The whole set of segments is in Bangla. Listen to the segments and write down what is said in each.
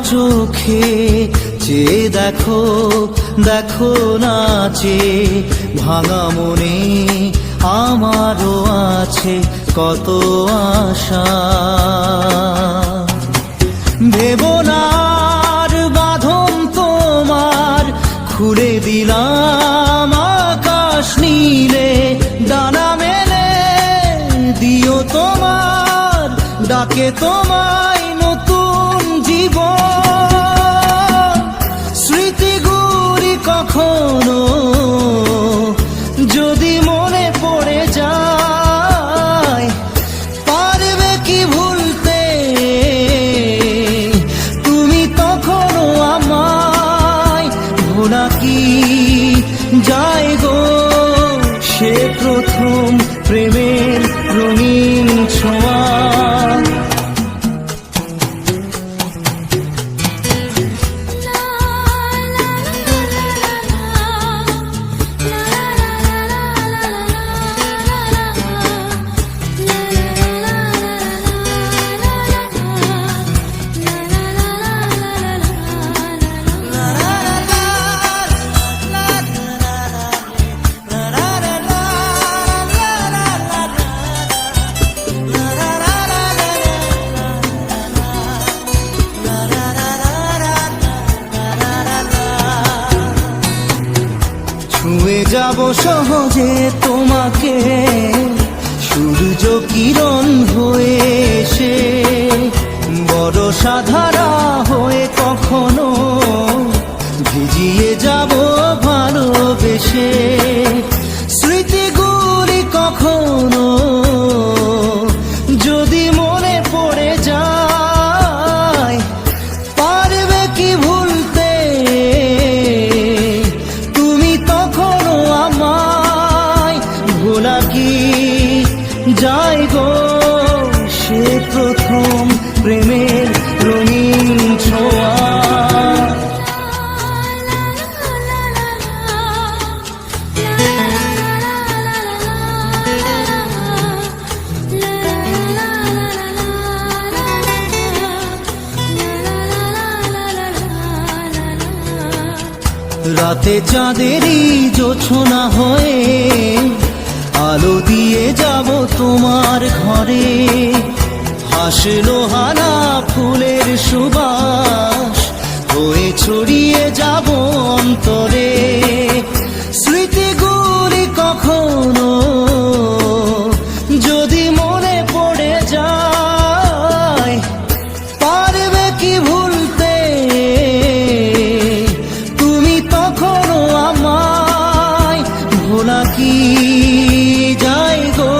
চোখে চেয়ে দেখো, দেখো নাচে ভাঙা মনে আমারও আছে কত আশা। ভেবো না আর বাঁধন তোমার, খুলে দিলাম আকাশ নীলে, ডানা মেলে দিও তোমার ডাকে তোমায় নতুন জীবন। স্মৃতিগুলি কখনো যদি মনে পড়ে যায়, পারবে কি ভুলতে তুমি তখনও আমায়? ভোলা কি যায় গো সে প্রথম প্রেমের রঙিন ছোঁয়া। ছুঁয়ে যাব সহজে তোমাকে সূর্য কিরণ হয়ে এসে, বড় সাধারা হয়ে কখনো ভিজিয়ে যাব ভালোবেসে। স্মৃতিগুলি কখনো যদি মনে পড়ে যায়, পারবে কি ভুলতে তুমি তখনও আমায়? ভোলা কি যায় গো সে প্রথম প্রেমের রঙিন ছোঁয়া। রাতে চাঁদেরই জোছনা হয়ে আলো দিয়ে যাব তোমার ঘরে, হাসলো হানা ফুলের সুবাস হয়ে ছড়িয়ে যাব অন্তরে। স্মৃতিগুলি কখনো যদি মনে পড়ে যায়, পারবে কি ভুলতে তুমি তখনও আমায়? ভোলা কি যায় গো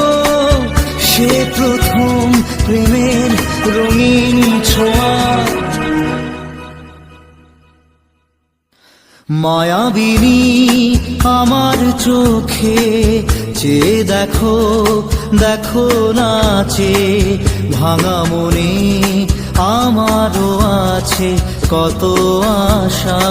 সে প্রথম প্রেমের রঙিন ছোঁয়া। মায়াবিনী আমার চোখে চেয়ে দেখো, দেখো নাচে ভাঙা মনে আমারও আছে কত আশা।